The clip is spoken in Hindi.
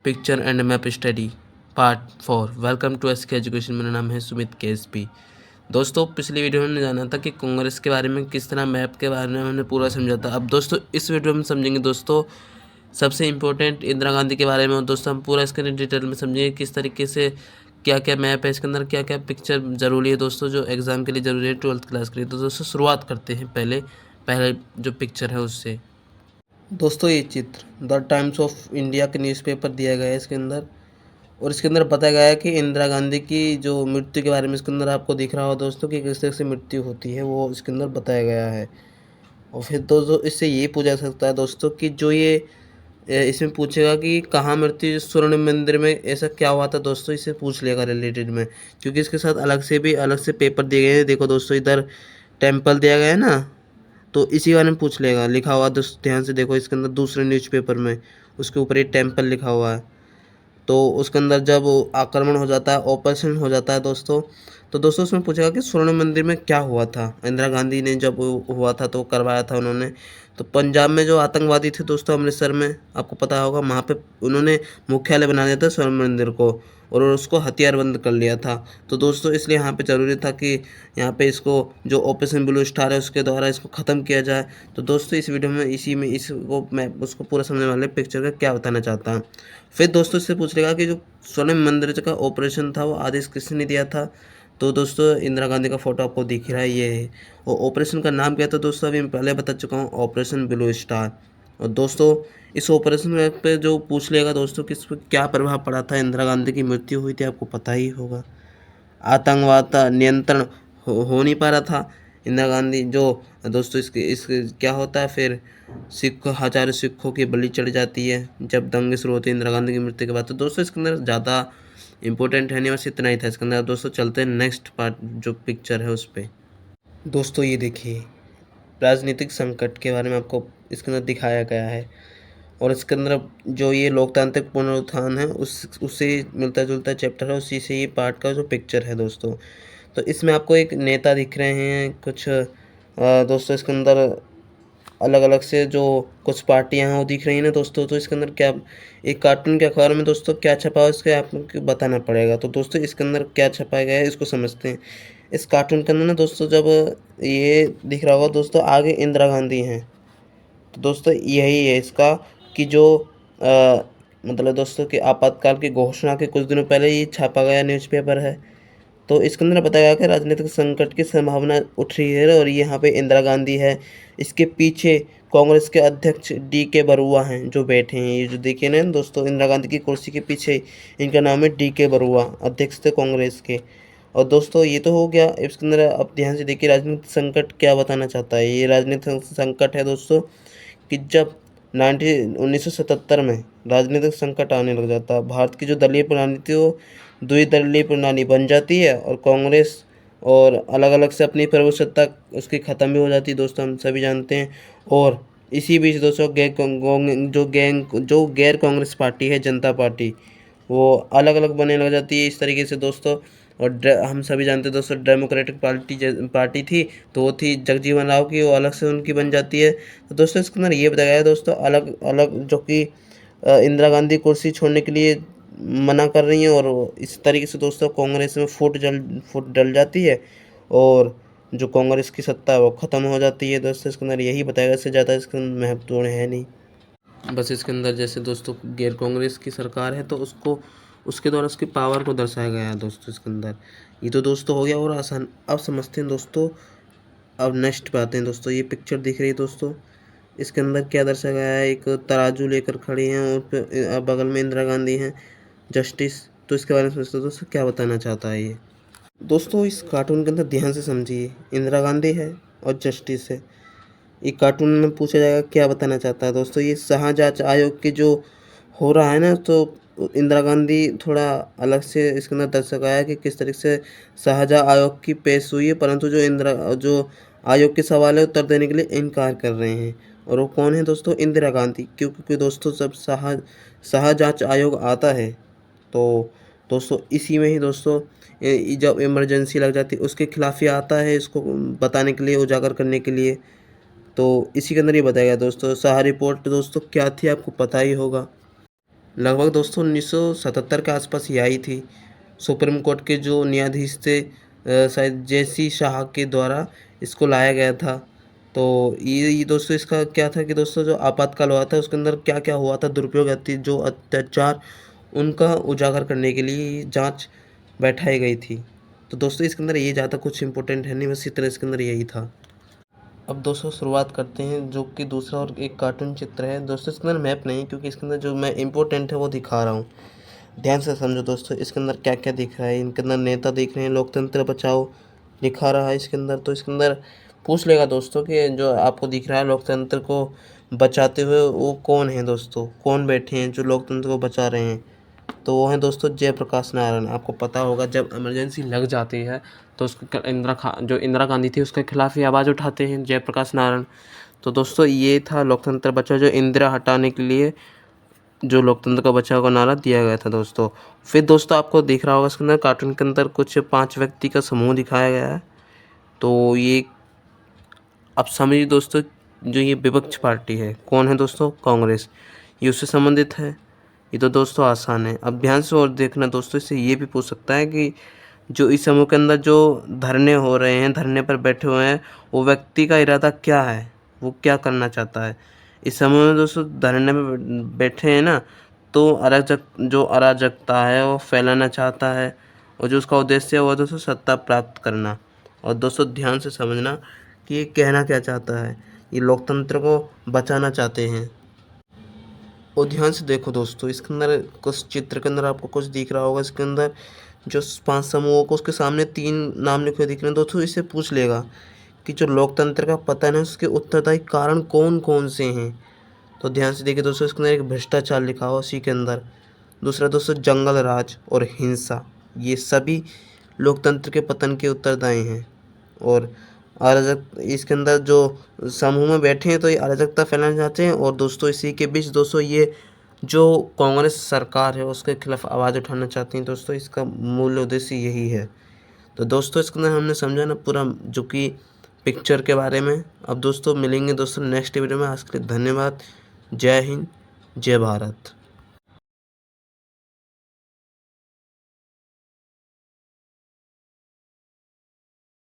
Picture and map study part 4। Welcome to SK education. मेरा नाम है सुमित केएसपी। दोस्तों, पिछली वीडियो में हमने जाना था कि कांग्रेस के बारे में, किस तरह मैप के बारे में हमने पूरा समझा था। अब दोस्तों इस वीडियो में समझेंगे दोस्तों सबसे इम्पोर्टेंट इंदिरा गांधी के बारे में। और दोस्तों हम पूरा इसके डिटेल में समझेंगे किस तरीके से क्या क्या मैप है, इसके अंदर क्या क्या पिक्चर ज़रूरी है दोस्तों, जो एग्ज़ाम के लिए ज़रूरी है 12th क्लास के लिए। तो दोस्तों शुरुआत करते हैं पहले जो पिक्चर है उससे। दोस्तों ये चित्र द टाइम्स ऑफ इंडिया के न्यूज़पेपर दिया गया है इसके अंदर, और इसके अंदर बताया गया है कि इंदिरा गांधी की जो मृत्यु के बारे में इसके अंदर आपको दिख रहा हो दोस्तों कि किस तरह से मृत्यु होती है, वो इसके अंदर बताया गया है। और फिर दोस्तों इससे ये पूछा जा सकता है दोस्तों कि जो ये इसमें पूछेगा कि कहाँ मृत्यु स्वर्ण मंदिर में ऐसा क्या हुआ था दोस्तों, इससे पूछ लेगा रिलेटेड में, क्योंकि इसके साथ अलग से पेपर दिए गए हैं। देखो दोस्तों इधर टेम्पल दिया गया है ना, तो इसी बारे में पूछ लेगा। लिखा हुआ दोस्त ध्यान से देखो इसके अंदर दूसरे न्यूज़पेपर में, उसके ऊपर एक टेम्पल लिखा हुआ है। तो उसके अंदर जब आक्रमण हो जाता है, ऑपरेशन हो जाता है दोस्तों, तो दोस्तों उसमें पूछेगा कि स्वर्ण मंदिर में क्या हुआ था। इंदिरा गांधी ने जब हुआ था तो करवाया था उन्होंने। तो पंजाब में जो आतंकवादी थे दोस्तों, अमृतसर में आपको पता होगा, वहाँ पे उन्होंने मुख्यालय बना दिया था स्वर्ण मंदिर को, और उसको हथियारबंद कर लिया था। तो दोस्तों इसलिए यहाँ पे ज़रूरी था कि यहाँ पे इसको जो ऑपरेशन ब्लू स्टार है उसके द्वारा इसको ख़त्म किया जाए। तो दोस्तों इस वीडियो में इसको मैं उसको पूरा समझने वाले पिक्चर का क्या बताना चाहता हूँ। फिर दोस्तों इससे पूछ लेगा कि जो स्वर्ण मंदिर का ऑपरेशन था वो आदेश किसने दिया था। तो दोस्तों इंदिरा गांधी का फोटो आपको दिख रहा है, ये है। और ऑपरेशन का नाम क्या था दोस्तों, अभी मैं पहले बता चुका हूँ, ऑपरेशन ब्लू स्टार। और दोस्तों इस ऑपरेशन पे जो पूछ लेगा दोस्तों कि इस पर क्या प्रभाव पड़ा था, इंदिरा गांधी की मृत्यु हुई थी, आपको पता ही होगा। आतंकवाद का नियंत्रण हो नहीं पा रहा था। इंदिरा गांधी जो दोस्तों इसके क्या होता है, फिर हजारों सिखों की बलि चढ़ जाती है जब दंगे शुरू होते हैं इंदिरा गांधी की मृत्यु के बाद। तो दोस्तों इसके अंदर ज़्यादा इंपॉर्टेंट है नहीं, बस इतना ही था इसके अंदर। दोस्तों चलते हैं नेक्स्ट पार्ट जो पिक्चर है उस पर। दोस्तों ये देखिए राजनीतिक संकट के बारे में आपको इसके अंदर दिखाया गया है, और इसके अंदर जो ये लोकतांत्रिक पुनरुत्थान है उससे मिलता जुलता चैप्टर है, उसी से ये पार्ट का जो पिक्चर है दोस्तों। तो इसमें आपको एक नेता दिख रहे हैं कुछ दोस्तों इसके अंदर अलग अलग से जो कुछ पार्टियां हैं वो दिख रही हैं ना दोस्तों। तो इसके अंदर क्या एक कार्टून के अखबार में दोस्तों क्या छपा है उसके आपको बताना पड़ेगा। तो दोस्तों इसके अंदर क्या छपाया गया है इसको समझते हैं। इस कार्टून के अंदर ना दोस्तों जब ये दिख रहा होगा दोस्तों, आगे इंदिरा गांधी हैं। तो दोस्तों यही है इसका कि जो मतलब दोस्तों कि आपातकाल की घोषणा के कुछ दिनों पहले ये छापा गया न्यूज़पेपर है। तो इसके अंदर बताया गया कि राजनीतिक संकट की संभावना उठ रही है, और यहाँ पे इंदिरा गांधी है। इसके पीछे कांग्रेस के अध्यक्ष DK बरुआ हैं जो बैठे हैं। ये जो देखिए ना दोस्तों, इंदिरा गांधी की कुर्सी के पीछे इनका नाम है DK बरुआ, अध्यक्ष थे कांग्रेस के। और दोस्तों ये तो हो गया। इसके अंदर अब ध्यान से देखिए राजनीतिक संकट क्या बताना चाहता है। ये राजनीतिक संकट है दोस्तों कि जब 1977 में राजनीतिक संकट आने लग जाता है, भारत की जो दलीय प्रणाली थी वो द्विदलीय प्रणाली बन जाती है, और कांग्रेस और अलग अलग से अपनी प्रभुसत्ता उसकी ख़त्म भी हो जाती है दोस्तों, हम सभी जानते हैं। और इसी बीच दोस्तों जो गैर कांग्रेस पार्टी है, जनता पार्टी, वो अलग अलग बनने लग जाती है इस तरीके से दोस्तों। और हम सभी जानते हैं दोस्तों डेमोक्रेटिक पार्टी थी, तो वो थी जगजीवन राव की, वो अलग से उनकी बन जाती है। तो दोस्तों इसके अंदर ये बताया गया है दोस्तों अलग अलग जो कि इंदिरा गांधी कुर्सी छोड़ने के लिए मना कर रही हैं, और इस तरीके से दोस्तों कांग्रेस में फूट डल जाती है, और जो कांग्रेस की सत्ता है वो ख़त्म हो जाती है दोस्तों। इसके अंदर यही बताया गया, इससे ज़्यादा इसके अंदर महत्वपूर्ण है नहीं। बस इसके अंदर जैसे दोस्तों गैर कांग्रेस की सरकार है तो उसको उसके द्वारा उसकी पावर को दर्शाया गया है दोस्तों इसके अंदर। ये तो दोस्तों हो गया और आसान। अब समझते हैं दोस्तों, अब नेक्स्ट पे आते हैं दोस्तों। ये पिक्चर दिख रही है दोस्तों, इसके अंदर क्या दर्शाया गया है, एक तराजू लेकर खड़ी हैं और बगल में इंदिरा गांधी हैं जस्टिस। तो इसके बारे में समझते दोस्तों क्या बताना चाहता है ये। दोस्तों इस कार्टून के अंदर ध्यान से समझिए, इंदिरा गांधी है और जस्टिस है। ये कार्टून में पूछा जाएगा क्या बताना चाहता है दोस्तों। ये शाह जांच आयोग के जो हो रहा है ना, तो इंदिरा गांधी थोड़ा अलग से इसके अंदर दर्शाया है कि किस तरीके से शाहजहाँ आयोग की पेश हुई है, परंतु जो आयोग के सवाल है उत्तर देने के लिए इनकार कर रहे हैं। और वो कौन है दोस्तों, इंदिरा गांधी। क्योंकि दोस्तों जब शाह जांच आयोग आता है तो दोस्तों इसी में ही दोस्तों जब इमरजेंसी लग जाती है उसके खिलाफ ही आता है, इसको बताने के लिए, उजागर करने के लिए। तो इसी के अंदर ये बताया गया दोस्तों। शाह रिपोर्ट दोस्तों क्या थी आपको पता ही होगा। लगभग दोस्तों 1977 के आसपास ये आई थी। सुप्रीम कोर्ट के जो न्यायाधीश थे शायद जेसी शाह के द्वारा इसको लाया गया था। तो ये दोस्तों इसका क्या था कि दोस्तों जो आपातकाल हुआ था उसके अंदर क्या-क्या हुआ था, दुरुपयोग आती जो अत्याचार, उनका उजागर करने के लिए ये जाँच बैठाई गई थी। तो दोस्तों इसके अंदर ये ज़्यादा कुछ इम्पोर्टेंट है नहीं, बस इतना इसके अंदर यही था। अब दोस्तों शुरुआत करते हैं जो कि दूसरा और एक कार्टून चित्र है। दोस्तों इसके अंदर मैप नहीं, क्योंकि इसके अंदर जो मैं इम्पोर्टेंट है वो दिखा रहा हूँ। ध्यान से समझो दोस्तों, इसके अंदर क्या-क्या दिख रहा है। इनके अंदर नेता दिख रहे हैं, लोकतंत्र बचाओ दिखा रहा है इसके अंदर। तो इसके अंदर पूछ लेगा दोस्तों कि जो आपको दिख रहा है लोकतंत्र को बचाते हुए वो कौन है दोस्तों, कौन बैठे हैं जो लोकतंत्र को बचा रहे हैं। तो वो हैं दोस्तों जयप्रकाश नारायण। आपको पता होगा जब इमरजेंसी लग जाती है तो उसको जो इंदिरा गांधी थी उसके खिलाफ ही आवाज़ उठाते हैं जयप्रकाश नारायण। तो दोस्तों ये था लोकतंत्र बचाओ, जो इंदिरा हटाने के लिए जो लोकतंत्र का बचाव का नारा दिया गया था दोस्तों। फिर दोस्तों आपको दिख रहा होगा इसके अंदर कार्टून के अंदर कुछ 5 व्यक्ति का समूह दिखाया गया है। तो ये आप समझिए दोस्तों, जो ये विपक्ष पार्टी है कौन है दोस्तों, कांग्रेस, ये उससे संबंधित है। ये तो दोस्तों आसान है। अब ध्यान से और देखना दोस्तों, इससे ये भी पूछ सकता है कि जो इस समूह के अंदर जो धरने हो रहे हैं, धरने पर बैठे हुए हैं, वो व्यक्ति का इरादा क्या है, वो क्या करना चाहता है। इस समूह में दोस्तों धरने में बैठे हैं ना, तो अराजकता है वो फैलाना चाहता है, और जो उसका उद्देश्य है वो दोस्तों सत्ता प्राप्त करना। और दोस्तों ध्यान से समझना कि ये कहना क्या चाहता है, ये लोकतंत्र को बचाना चाहते हैं। और ध्यान से देखो दोस्तों, इसके अंदर कुछ चित्र के अंदर आपको कुछ दिख रहा होगा। इसके अंदर जो 5 समूहों को उसके सामने 3 नाम लिखे हुए दिख रहे हैं दोस्तों। इससे पूछ लेगा कि जो लोकतंत्र का पतन है उसके उत्तरदायी कारण कौन कौन से हैं। तो ध्यान से देखिए दोस्तों, इसके अंदर एक भ्रष्टाचार लिखा हुआ उसी के अंदर। दूसरा दोस्तों जंगल राज और हिंसा, ये सभी लोकतंत्र के पतन के उत्तरदायी हैं। और अराजक इसके अंदर जो समूह में बैठे हैं तो ये अराजकता फैलाना चाहते हैं। और दोस्तों इसी के बीच दोस्तों ये जो कांग्रेस सरकार है उसके खिलाफ आवाज़ उठाना चाहती हैं दोस्तों। इसका मूल उद्देश्य यही है। तो दोस्तों इसके अंदर हमने समझा ना पूरा जो कि पिक्चर के बारे में। अब दोस्तों मिलेंगे दोस्तों नेक्स्ट वीडियो में। आज के लिए धन्यवाद। जय हिंद, जय भारत।